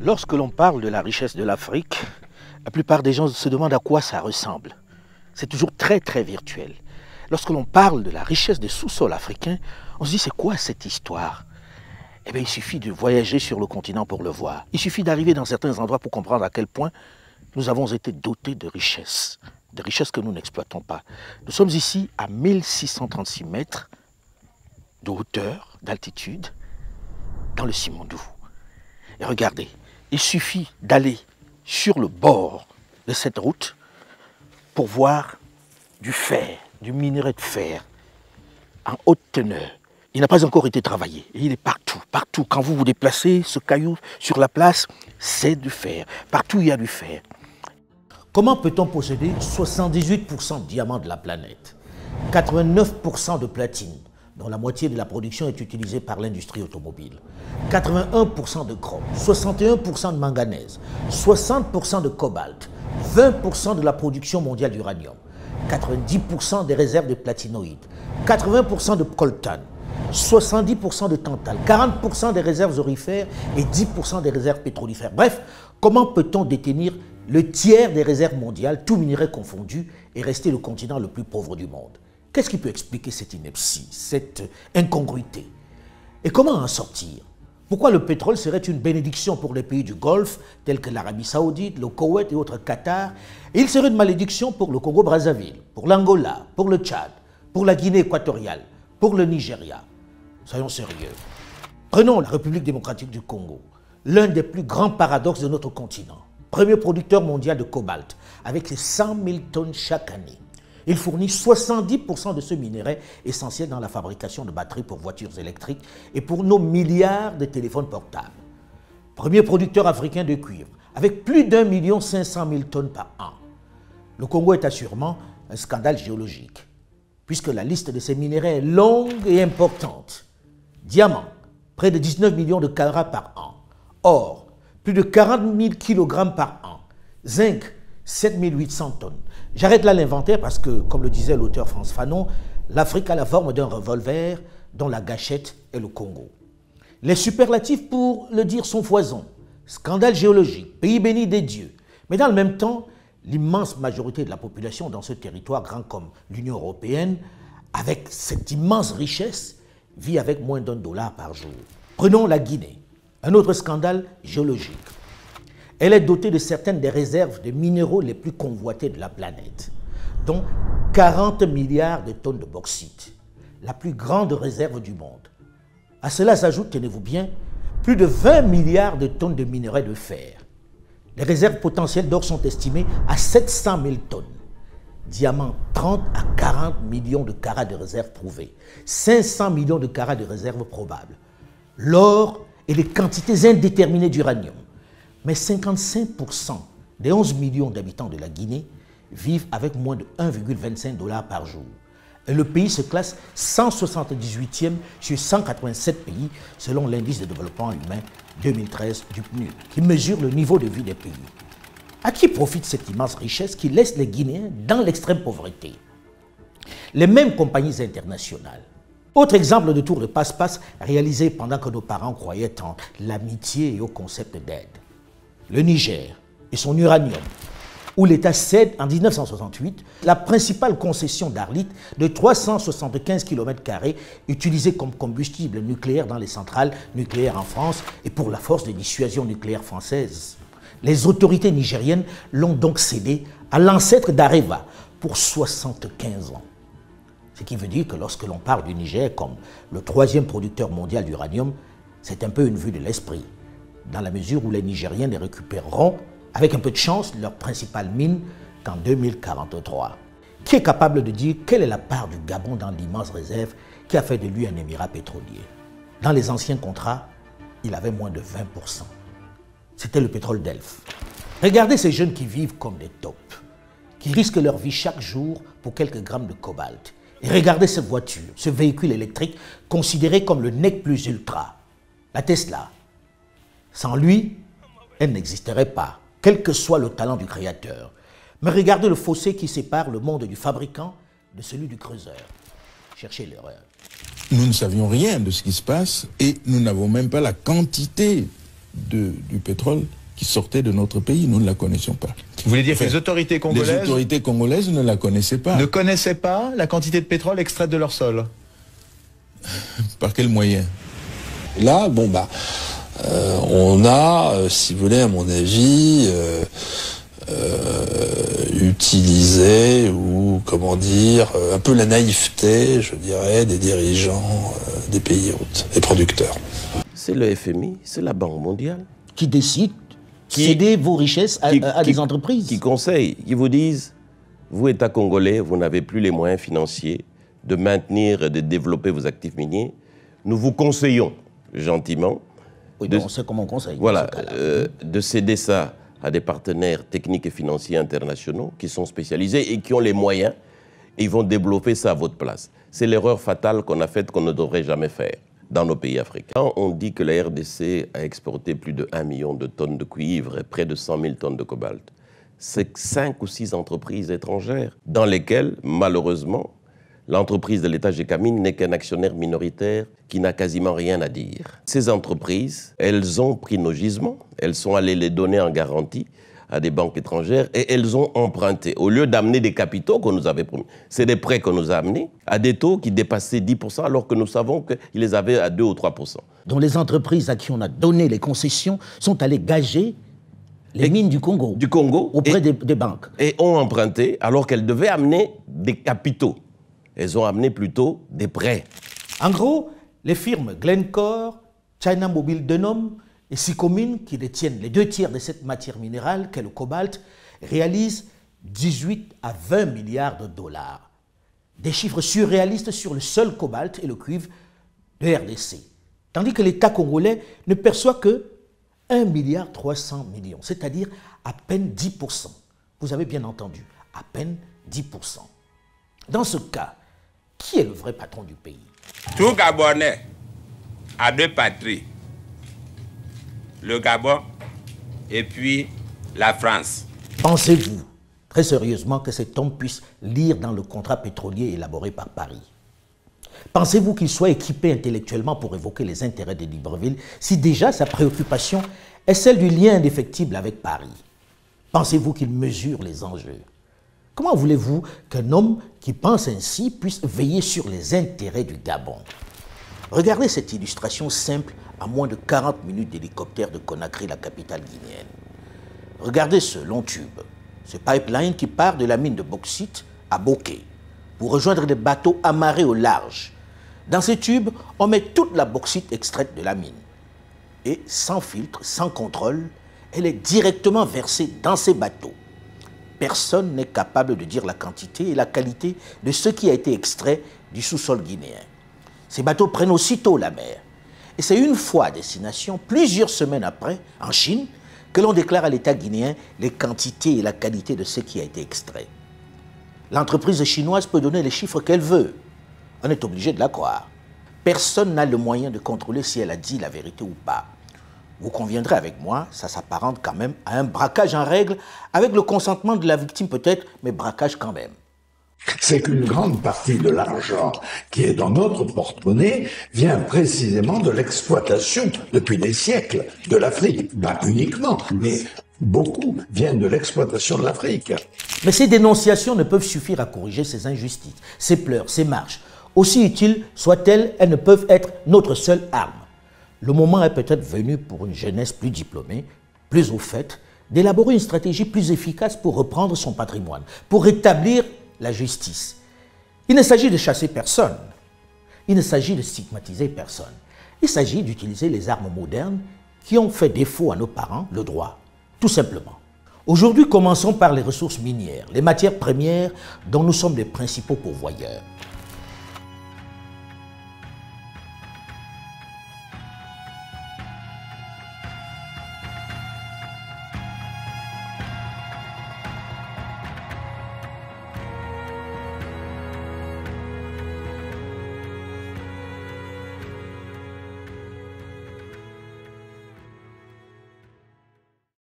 Lorsque l'on parle de la richesse de l'Afrique, la plupart des gens se demandent à quoi ça ressemble. C'est toujours très virtuel. Lorsque l'on parle de la richesse des sous-sols africains, on se dit c'est quoi cette histoire? Eh bien, il suffit de voyager sur le continent pour le voir. Il suffit d'arriver dans certains endroits pour comprendre à quel point nous avons été dotés de richesses que nous n'exploitons pas. Nous sommes ici à 1636 mètres de hauteur, d'altitude, dans le Simandou. Et regardez, il suffit d'aller sur le bord de cette route pour voir du fer, du minerai de fer en haute teneur. Il n'a pas encore été travaillé. Et il est partout, partout. Quand vous vous déplacez, ce caillou sur la place, c'est du fer. Partout, il y a du fer. Comment peut-on posséder 78% de diamants de la planète, 89% de platine, dont la moitié de la production est utilisée par l'industrie automobile, 81% de chrome, 61% de manganèse, 60% de cobalt, 20% de la production mondiale d'uranium, 90% des réserves de platinoïdes, 80% de coltan, 70% de tantal, 40% des réserves aurifères et 10% des réserves pétrolifères. Bref, comment peut-on détenir le tiers des réserves mondiales, tout minerai confondu, et rester le continent le plus pauvre du monde? Qu'est-ce qui peut expliquer cette ineptie, cette incongruité? Et comment en sortir? Pourquoi le pétrole serait une bénédiction pour les pays du Golfe, tels que l'Arabie Saoudite, le Koweït et autres Qatar, et il serait une malédiction pour le Congo-Brazzaville, pour l'Angola, pour le Tchad, pour la Guinée équatoriale, pour le Nigeria? Soyons sérieux. Prenons la République démocratique du Congo, l'un des plus grands paradoxes de notre continent. Premier producteur mondial de cobalt, avec ses 100 000 tonnes chaque année. Il fournit 70% de ce minerai essentiel dans la fabrication de batteries pour voitures électriques et pour nos milliards de téléphones portables. Premier producteur africain de cuivre, avec plus d'1 500 000 tonnes par an. Le Congo est assurément un scandale géologique, puisque la liste de ces minéraux est longue et importante. Diamant, près de 19 millions de carats par an. Or, plus de 40 000 kg par an. Zinc, 7 800 tonnes. J'arrête là l'inventaire parce que, comme le disait l'auteur Frantz Fanon, l'Afrique a la forme d'un revolver dont la gâchette est le Congo. Les superlatifs, pour le dire, sont foison. Scandale géologique, pays béni des dieux. Mais dans le même temps, l'immense majorité de la population dans ce territoire grand comme l'Union européenne, avec cette immense richesse, vit avec moins d'$1 par jour. Prenons la Guinée, un autre scandale géologique. Elle est dotée de certaines des réserves de minéraux les plus convoités de la planète, dont 40 milliards de tonnes de bauxite, la plus grande réserve du monde. À cela s'ajoute, tenez-vous bien, plus de 20 milliards de tonnes de minerais de fer. Les réserves potentielles d'or sont estimées à 700 000 tonnes. Diamants, 30 à 40 millions de carats de réserves prouvées, 500 millions de carats de réserves probables. L'or et les quantités indéterminées d'uranium. Mais 55% des 11 millions d'habitants de la Guinée vivent avec moins de 1,25 $ par jour. Et le pays se classe 178e sur 187 pays selon l'indice de développement humain 2013 du PNUD, qui mesure le niveau de vie des pays. À qui profite cette immense richesse qui laisse les Guinéens dans l'extrême pauvreté? Les mêmes compagnies internationales. Autre exemple de tour de passe-passe réalisé pendant que nos parents croyaient en l'amitié et au concept d'aide. Le Niger et son uranium, où l'État cède en 1968 la principale concession d'Arlit de 375 km² utilisée comme combustible nucléaire dans les centrales nucléaires en France et pour la force de dissuasion nucléaire française. Les autorités nigériennes l'ont donc cédé à l'ancêtre d'Areva pour 75 ans. Ce qui veut dire que lorsque l'on parle du Niger comme le 3e producteur mondial d'uranium, c'est un peu une vue de l'esprit, dans la mesure où les Nigériens les récupéreront, avec un peu de chance, leur principale mine qu'en 2043. Qui est capable de dire quelle est la part du Gabon dans l'immense réserve qui a fait de lui un émirat pétrolier? Dans les anciens contrats, il avait moins de 20%. C'était le pétrole d'Elf. Regardez ces jeunes qui vivent comme des taupes, qui risquent leur vie chaque jour pour quelques grammes de cobalt. Et regardez cette voiture, ce véhicule électrique considéré comme le nec plus ultra, la Tesla. Sans lui, elle n'existerait pas, quel que soit le talent du créateur. Mais regardez le fossé qui sépare le monde du fabricant de celui du creuseur. Cherchez l'erreur. Nous ne savions rien de ce qui se passe et nous n'avons même pas la quantité du pétrole qui sortait de notre pays, nous ne la connaissions pas. Vous voulez dire que les autorités congolaises ne la connaissaient pas. Ne connaissaient pas la quantité de pétrole extraite de leur sol? Par quel moyen? Là, bon bah, on a, si vous voulez, à mon avis, utilisé, ou comment dire, un peu la naïveté, je dirais, des dirigeants des pays hôtes, des producteurs. C'est le FMI, c'est la Banque mondiale. Qui décide de céder vos richesses à des entreprises. Qui conseillent, qui vous disent, vous, État congolais, vous n'avez plus les moyens financiers de maintenir et de développer vos actifs miniers. Nous vous conseillons, gentiment, oui, on sait comment on conseille. Voilà, de céder ça à des partenaires techniques et financiers internationaux qui sont spécialisés et qui ont les moyens, et ils vont développer ça à votre place. C'est l'erreur fatale qu'on a faite, qu'on ne devrait jamais faire dans nos pays africains. Quand on dit que la RDC a exporté plus de 1 million de tonnes de cuivre et près de 100 000 tonnes de cobalt, c'est 5 ou 6 entreprises étrangères dans lesquelles, malheureusement, l'entreprise de l'État Gécamine n'est qu'un actionnaire minoritaire qui n'a quasiment rien à dire. Ces entreprises, elles ont pris nos gisements, elles sont allées les donner en garantie à des banques étrangères et elles ont emprunté. Au lieu d'amener des capitaux qu'on nous avait promis, c'est des prêts qu'on nous a amenés à des taux qui dépassaient 10% alors que nous savons qu'ils les avaient à 2 ou 3%. Donc les entreprises à qui on a donné les concessions sont allées gager les mines du Congo. Auprès des banques. Et ont emprunté alors qu'elles devaient amener des capitaux. Elles ont amené plutôt des prêts. En gros, les firmes Glencore, China Mobile Denom et Sycomine, qui détiennent les 2 tiers de cette matière minérale qu'est le cobalt, réalisent 18 à 20 milliards de dollars. Des chiffres surréalistes sur le seul cobalt et le cuivre de RDC. Tandis que l'État congolais ne perçoit que 1,3 milliard, c'est-à-dire à peine 10%. Vous avez bien entendu, à peine 10%. Dans ce cas, qui est le vrai patron du pays? Tout Gabonais a 2 patries. Le Gabon et puis la France. Pensez-vous, très sérieusement, que cet homme puisse lire dans le contrat pétrolier élaboré par Paris? Pensez-vous qu'il soit équipé intellectuellement pour évoquer les intérêts de Libreville si déjà sa préoccupation est celle du lien indéfectible avec Paris? Pensez-vous qu'il mesure les enjeux? Comment voulez-vous qu'un homme qui pense ainsi puisse veiller sur les intérêts du Gabon? Regardez cette illustration simple à moins de 40 minutes d'hélicoptère de Conakry, la capitale guinéenne. Regardez ce long tube, ce pipeline qui part de la mine de bauxite à Bokeh pour rejoindre des bateaux amarrés au large. Dans ces tubes, on met toute la bauxite extraite de la mine. Et sans filtre, sans contrôle, elle est directement versée dans ces bateaux. Personne n'est capable de dire la quantité et la qualité de ce qui a été extrait du sous-sol guinéen. Ces bateaux prennent aussitôt la mer. Et c'est une fois à destination, plusieurs semaines après, en Chine, que l'on déclare à l'État guinéen les quantités et la qualité de ce qui a été extrait. L'entreprise chinoise peut donner les chiffres qu'elle veut. On est obligé de la croire. Personne n'a le moyen de contrôler si elle a dit la vérité ou pas. Vous conviendrez avec moi, ça s'apparente quand même à un braquage en règle, avec le consentement de la victime peut-être, mais braquage quand même. C'est qu'une grande partie de l'argent qui est dans notre porte-monnaie vient précisément de l'exploitation, depuis des siècles, de l'Afrique. Pas uniquement, mais beaucoup viennent de l'exploitation de l'Afrique. Mais ces dénonciations ne peuvent suffire à corriger ces injustices, ces pleurs, ces marches. Aussi utiles soient-elles, elles ne peuvent être notre seule arme. Le moment est peut-être venu pour une jeunesse plus diplômée, plus au fait, d'élaborer une stratégie plus efficace pour reprendre son patrimoine, pour rétablir la justice. Il ne s'agit de chasser personne, il ne s'agit de stigmatiser personne. Il s'agit d'utiliser les armes modernes qui ont fait défaut à nos parents, le droit, tout simplement. Aujourd'hui, commençons par les ressources minières, les matières premières dont nous sommes les principaux pourvoyeurs.